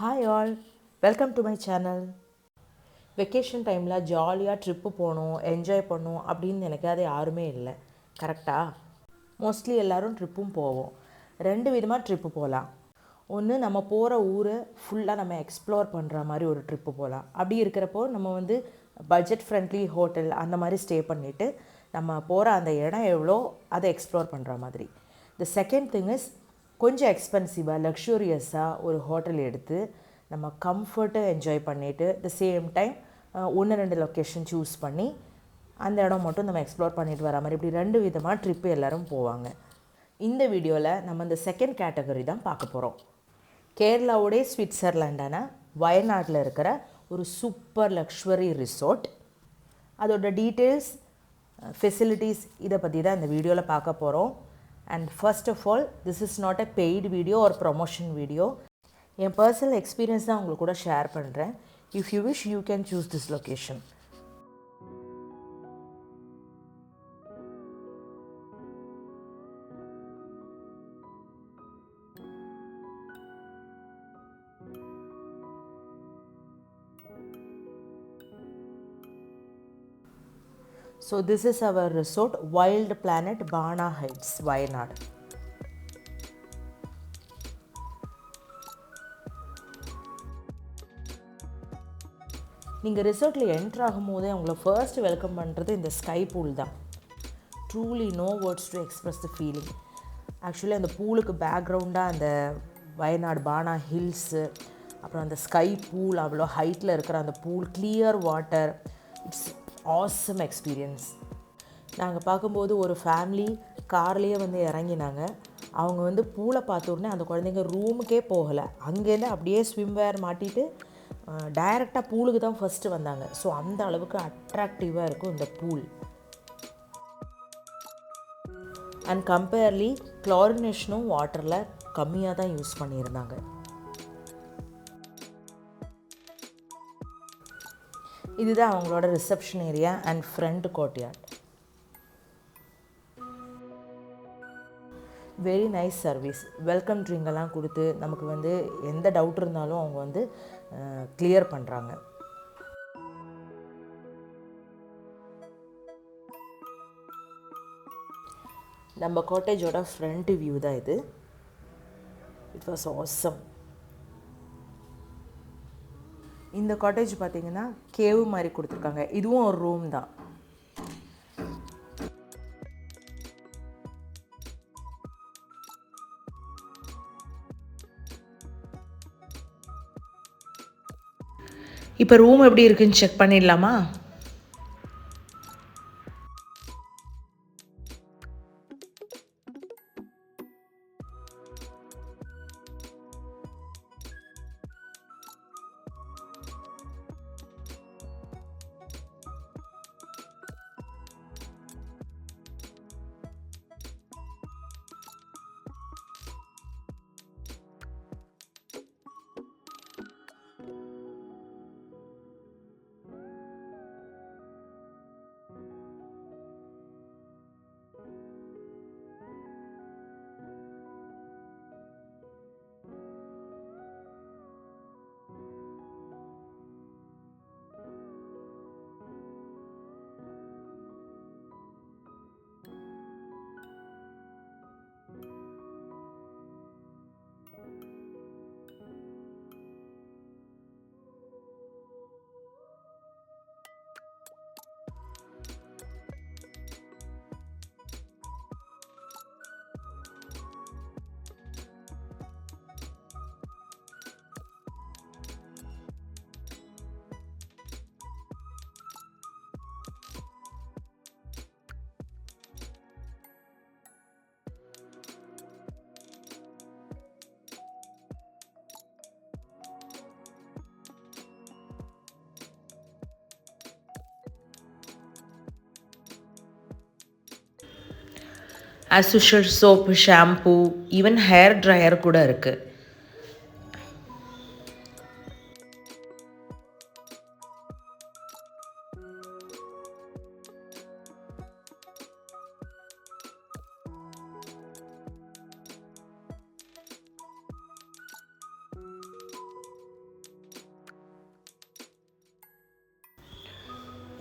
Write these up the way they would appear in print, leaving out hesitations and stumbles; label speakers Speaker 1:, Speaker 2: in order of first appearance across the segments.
Speaker 1: Hi all, welcome to my channel. Vacation டைமில் ஜாலியாக trip போகணும் என்ஜாய் பண்ணணும் அப்படின்னு நினைக்காத யாருமே இல்லை கரெக்டாக. மோஸ்ட்லி எல்லோரும் ட்ரிப்பும் போவோம். ரெண்டு விதமாக ட்ரிப்பு போகலாம். ஒன்று நம்ம போகிற ஊரை ஃபுல்லாக நம்ம எக்ஸ்ப்ளோர் பண்ணுற மாதிரி ஒரு ட்ரிப்பு போகலாம். அப்படி இருக்கிறப்போ நம்ம பட்ஜெட் ஃப்ரெண்ட்லி ஹோட்டல் அந்த மாதிரி ஸ்டே பண்ணிவிட்டு நம்ம போகிற அந்த இடம் எவ்வளோ அதை எக்ஸ்ப்ளோர் பண்ணுற மாதிரி. த செகண்ட் திங் இஸ் கொஞ்சம் எக்ஸ்பென்சிவாக லக்ஸூரியஸாக ஒரு ஹோட்டல் எடுத்து நம்ம கம்ஃபர்ட்டை என்ஜாய் பண்ணிவிட்டு த சேம் டைம் ஒன்று ரெண்டு லொக்கேஷன் சூஸ் பண்ணி அந்த இடம் மட்டும் நம்ம எக்ஸ்ப்ளோர் பண்ணிட்டு வர மாதிரி இப்படி ரெண்டு விதமாக ட்ரிப்பு எல்லோரும் போவாங்க. இந்த வீடியோவில் நம்ம இந்த செகண்ட் கேட்டகரி தான் பார்க்க போகிறோம். கேரளாவுடைய ஸ்விட்சர்லாண்டான வயநாட்டில் இருக்கிற ஒரு சூப்பர் லக்ஸுரி ரிசோர்ட், அதோட டீட்டெயில்ஸ் ஃபெசிலிட்டிஸ் இதை பற்றி தான் இந்த வீடியோவில் பார்க்க போகிறோம். And first of all, this is not a paid video or promotion video. என் பர்சனல் எக்ஸ்பீரியன்ஸ் தான் உங்களுக்கு கூட ஷேர் பண்ணுறேன். If you wish you can choose this location. So this is our resort, Wild Planet Bana Heights, Wayanad. நீங்கள் ரிசார்ட்டில் enter ஆகும்போதே அவங்கள first welcome பண்ணுறது இந்த sky pool தான். Truly no words to express the feeling. Actually அந்த பூலுக்கு பேக்ரவுண்டாக அந்த வயநாடு பானா hills, அப்புறம் அந்த ஸ்கை பூல், அவ்வளோ ஹைட்டில் இருக்கிற அந்த pool, clear water, it's awesome experience. நாங்கள் பார்க்கும்போது ஒரு ஃபேமிலி கார்லேயே இறங்கினாங்க. அவங்க பூலை பார்த்த உடனே அந்த குழந்தைங்க ரூமுக்கே போகலை, அங்கேருந்து அப்படியே ஸ்விம்வேர் மாட்டிட்டு டைரெக்டாக பூலுக்கு தான் ஃபஸ்ட்டு வந்தாங்க. ஸோ அந்த அளவுக்கு அட்ராக்டிவாக இருக்கும் இந்த பூல். அண்ட் கம்பேர்லி குளோரினேஷனும் வாட்டரில் கம்மியாக தான் யூஸ் பண்ணியிருந்தாங்க. இதுதான் அவங்களோட reception area and front courtyard. Very nice service. Welcome ட்ரிங்கெல்லாம் கொடுத்து நமக்கு எந்த டவுட் இருந்தாலும் அவங்க கிளியர் பண்ணுறாங்க. நம்ம காட்டேஜோட ஃப்ரண்ட் வியூ தான் இது. It was awesome. இந்த காட்டேஜ் பார்த்திங்கன்னா கேவ் மாதிரி கொடுத்துருக்காங்க. இதுவும் ஒரு ரூம் தான். இப்போ ரூம் எப்படி இருக்குன்னு செக் பண்ணிடலாமா? As usual soap, shampoo, even hair dryer கூட இருக்குது.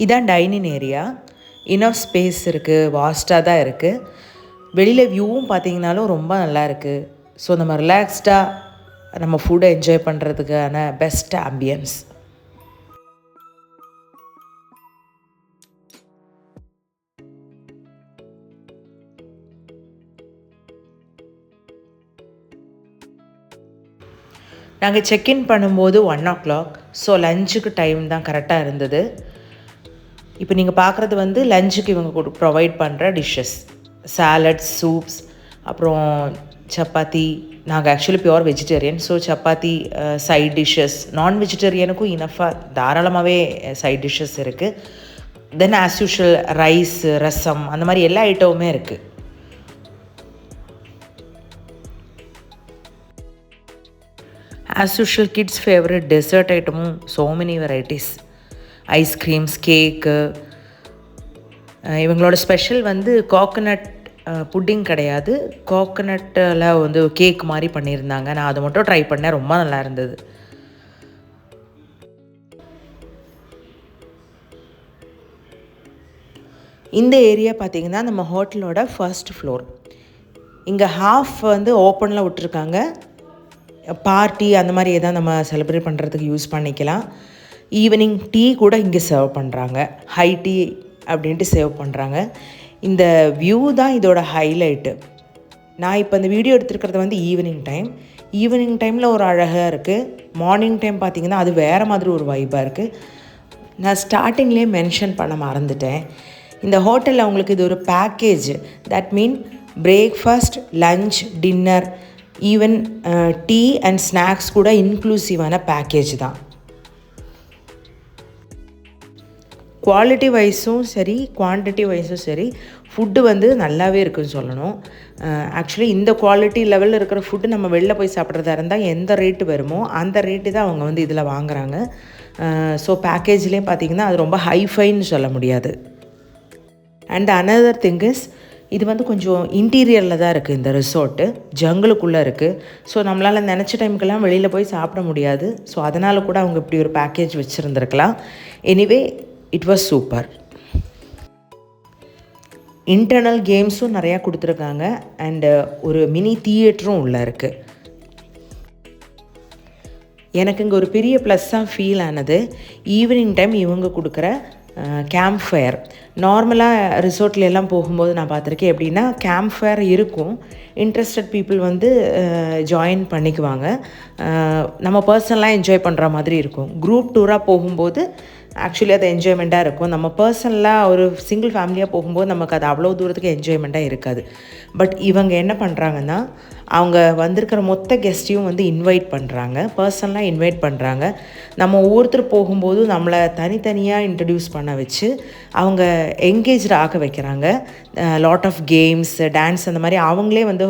Speaker 1: இதான் டைனிங் ஏரியா. இனஃப் ஸ்பேஸ் இருக்குது, வாஸ்ட்டாக தான் இருக்குது. வெளியில் வியூவும் பார்த்தீங்கனாலும் ரொம்ப நல்லா இருக்குது. ஸோ நம்ம ரிலாக்ஸ்டாக நம்ம ஃபுட்டை என்ஜாய் பண்ணுறதுக்கான பெஸ்ட் ஆம்பியன்ஸ். நாங்கள் செக்இன் பண்ணும்போது 1:00. ஸோ லஞ்சுக்கு டைம் தான் கரெக்டாக இருந்தது. இப்போ நீங்கள் பார்க்குறது வந்து லஞ்சுக்கு இவங்க ப்ரொவைட் பண்ணுற டிஷ்ஷஸ், சாலட்ஸ், சூப்ஸ், அப்புறம் சப்பாத்தி. நாங்கள் actually pure vegetarian. So chapati, side dishes. நான் வெஜிடேரியனுக்கும் இனஃபாக தாராளமாகவே சைட் டிஷ்ஷஸ் இருக்குது. Then as usual rice, rasam, அந்த மாதிரி எல்லா ஐட்டமுமே இருக்குது. As usual, kids' favorite dessert item, so many varieties. Ice creams, cake. இவங்களோட ஸ்பெஷல் வந்து கோகனட் புட்டிங் கிடையாது, கோகனட்டில் வந்து கேக் மாதிரி பண்ணியிருந்தாங்க. நான் அதை மட்டும் ட்ரை பண்ணேன், ரொம்ப நல்லா இருந்தது. இந்த ஏரியா பார்த்திங்கன்னா நம்ம ஹோட்டலோட ஃபர்ஸ்ட் ஃப்ளோர். இங்கே ஹாஃப் வந்து ஓப்பனில் விட்டுருக்காங்க. பார்ட்டி அந்த மாதிரி எதாவது நம்ம செலிப்ரேட் பண்ணுறதுக்கு யூஸ் பண்ணிக்கலாம். ஈவினிங் டீ கூட இங்கே சர்வ் பண்ணுறாங்க. ஹை டீ அப்படின்ட்டு சர்வ் பண்ணுறாங்க. இந்த வியூ தான் இதோட ஹைலைட்டு. நான் இப்போ இந்த வீடியோ எடுத்துருக்கிறது வந்து ஈவினிங் டைம். ஈவினிங் டைமில் ஒரு அழகாக இருக்குது. மார்னிங் டைம் பார்த்திங்கன்னா அது வேறு மாதிரி ஒரு வைப்பாக இருக்குது. நான் ஸ்டார்டிங்லேயே மென்ஷன் பண்ண மறந்துட்டேன். இந்த ஹோட்டலில் அவங்களுக்கு இது ஒரு package. That mean breakfast, lunch, dinner, even tea and snacks கூட இன்க்ளூசிவான பேக்கேஜ் தான். குவாலிட்டி வைஸும் சரி, குவான்டிட்டி வைஸும் சரி, ஃபுட்டு வந்து நல்லாவே இருக்குதுன்னு சொல்லணும். ஆக்சுவலி இந்த குவாலிட்டி லெவலில் இருக்கிற ஃபுட்டு நம்ம வெளில போய் சாப்பிட்றதா இருந்தால் எந்த ரேட்டு வருமோ அந்த ரேட்டு தான் அவங்க வந்து இதில் வாங்குகிறாங்க. ஸோ பேக்கேஜ்லேயே பார்த்திங்கன்னா அது ரொம்ப ஹைஃபைன்னு சொல்ல முடியாது. அண்ட் அனதர் திங் இஸ், இது வந்து கொஞ்சம் இன்டீரியரில் தான் இருக்குது. இந்த ரிசார்ட்டு ஜங்களுக்குள்ளே இருக்குது. ஸோ நம்மளால் நினச்ச டைமுக்கெல்லாம் வெளியில் போய் சாப்பிட முடியாது. ஸோ அதனால் கூட அவங்க இப்படி ஒரு பேக்கேஜ் வச்சுருந்துருக்கலாம். Anyway it was super. Internal கேம்ஸும் நிறையா கொடுத்துருக்காங்க. அண்டு ஒரு மினி தியேட்டரும் உள்ளே இருக்குது. எனக்கு இங்கே ஒரு பெரிய ப்ளஸ்ஸாக ஃபீல் ஆனது ஈவினிங் டைம் இவங்க கொடுக்குற கேம்ப் ஃபயர். நார்மலாக ரிசார்ட்ல எல்லாம் போகும்போது நான் பார்த்துருக்கேன் எப்படின்னா கேம்ப் ஃபயர் இருக்கும். இன்ட்ரெஸ்டட் பீப்புள் வந்து ஜாயின் பண்ணிக்குவாங்க. நம்ம பர்சனலாக என்ஜாய் பண்ணுற மாதிரி இருக்கும். குரூப் டூராக போகும்போது ஆக்சுவலி அது என்ஜாய்மெண்ட்டாக இருக்கும். நம்ம பர்சனலாக ஒரு சிங்கிள் ஃபேமிலியாக போகும்போது நமக்கு அது அவ்வளோ தூரத்துக்கு என்ஜாய்மெண்ட்டாக இருக்காது. பட் இவங்க என்ன பண்ணுறாங்கன்னா அவங்க வந்திருக்கிற மொத்த கெஸ்ட்டையும் வந்து இன்வைட் பண்ணுறாங்க, பர்சனலாக இன்வைட் பண்ணுறாங்க. நம்ம ஒவ்வொருத்தர் போகும்போது நம்மளை தனித்தனியாக இன்ட்ரடியூஸ் பண்ண வச்சு அவங்க என்கேஜ்டு ஆக வைக்கிறாங்க. லாட் ஆஃப் கேம்ஸ், டான்ஸ், அந்த மாதிரி அவங்களே வந்து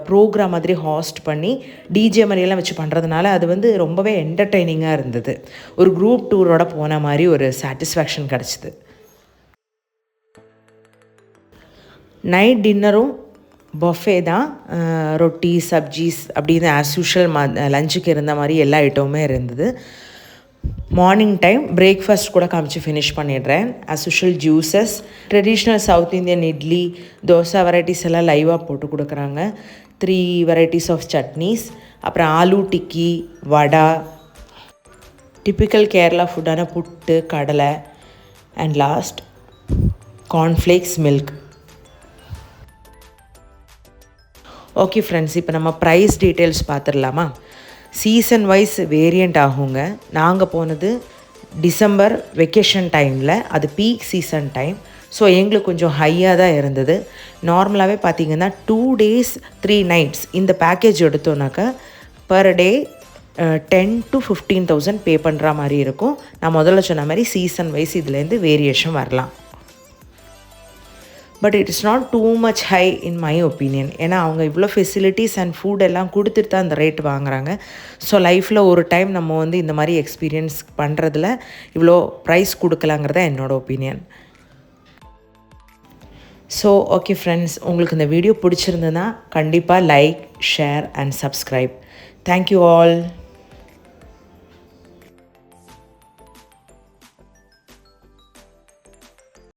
Speaker 1: ப்ரோக்ராம் மாதிரி ஹாஸ்ட் பண்ணி டிஜே மாதிரியெல்லாம் வச்சு பண்ணுறதுனால அது வந்து ரொம்பவே என்டர்டெய்னிங்காக இருந்தது. ஒரு குரூப் டூரோட போன மாதிரி ஒரு சாட்டிஸ்ஃபேக்ஷன் கிடச்சிது. நைட் டின்னரும் பஃபே தான். ரொட்டி, சப்ஜீஸ் அப்படின்னு ஆஸ் யூஷுவல் லஞ்சுக்கு இருந்த மாதிரி எல்லா ஐட்டமுமே இருந்தது. மார்னிங் டைம் பிரேக்ஃபாஸ்ட் கூட காமிச்சு ஃபினிஷ் பண்ணிடுறேன். As usual juices, traditional south Indian idli, dosa varieties எல்லாம் லைவாக போட்டு கொடுக்குறாங்க. 3 வெரைட்டிஸ் ஆஃப் சட்னிஸ், அப்புறம் ஆலு டிக்கி, வடை, டிப்பிக்கல் கேரளா ஃபுட்டான புட்டு, கடலை, and last cornflakes, milk. Okay friends, இப்போ நம்ம ப்ரைஸ் டீட்டெயில்ஸ் பார்த்துடலாமா? சீசன் வைஸ் வேரியண்ட் ஆகுங்க. நாங்கள் போனது டிசம்பர் வெக்கேஷன் டைமில், அது பீக் சீசன் டைம். ஸோ எங்களுக்கு கொஞ்சம் ஹையாக தான் இருந்தது. நார்மலாகவே பார்த்திங்கன்னா 2 days 3 nights இந்த பேக்கேஜ் எடுத்தோன்னாக்கா பர் டே 10,000 to 15,000 பே பண்ணுற மாதிரி இருக்கும். நான் முதல்ல சொன்ன மாதிரி சீசன் வைஸ் இதுலேருந்து வேரியேஷன் வரலாம். But it is not too much high in my opinion. ஏன்னா அவங்க இவ்வளோ ஃபெசிலிட்டிஸ் அண்ட் ஃபுட் எல்லாம் கொடுத்துட்டு தான் அந்த ரேட் வாங்குகிறாங்க. ஸோ லைஃப்பில் ஒரு டைம் நம்ம வந்து இந்த மாதிரி எக்ஸ்பீரியன்ஸ் பண்ணுறதுல இவ்வளோ ப்ரைஸ் கொடுக்கலாங்கிறத என்னோடய ஒப்பீனியன். ஸோ ஓகே ஃப்ரெண்ட்ஸ், உங்களுக்கு இந்த வீடியோ பிடிச்சிருந்ததுன்னா கண்டிப்பாக like, share and subscribe. Thank you all.